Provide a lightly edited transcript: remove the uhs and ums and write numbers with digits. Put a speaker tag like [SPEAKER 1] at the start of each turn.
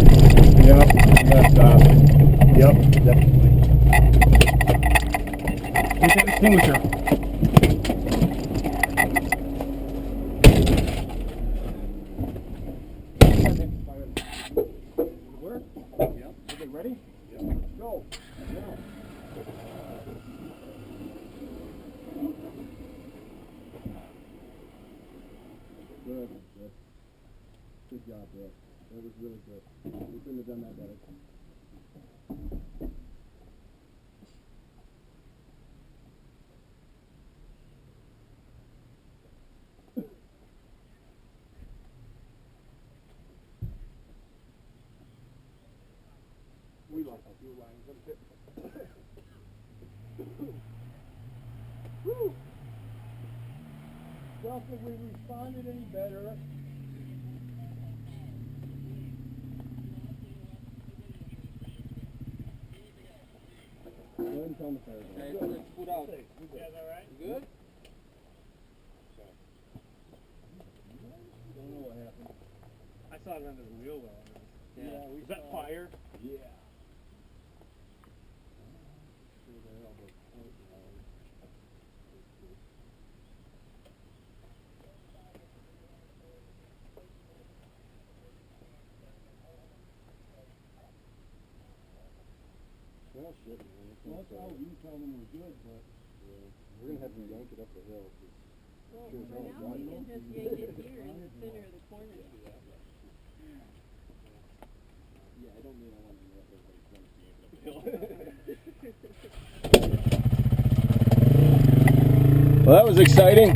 [SPEAKER 1] Yep, left off. Yep, definitely. Get that extinguisher. Work? Yep. Okay, ready? Yep. Go. Now. Good. Good. Good job, bro. That was really good. We couldn't have done that better. We lost our fuel lines. Woo! Well, if we responded any better. Go ahead and tell me fire.
[SPEAKER 2] Okay, let's put out.
[SPEAKER 3] You guys all right?
[SPEAKER 2] You good?
[SPEAKER 1] Don't know what happened.
[SPEAKER 3] I saw it under the wheel well.
[SPEAKER 1] Yeah,
[SPEAKER 3] Is that fire?
[SPEAKER 1] Yeah. Well, shit, man. Well, that's all you tell them we're good, but we're going to have to yank it up the hill.
[SPEAKER 4] Well, for now, we can just yank it here in the center of the corner.
[SPEAKER 1] Yeah, I don't mean I want to let everybody's going to yank it up the hill. Well, that was exciting.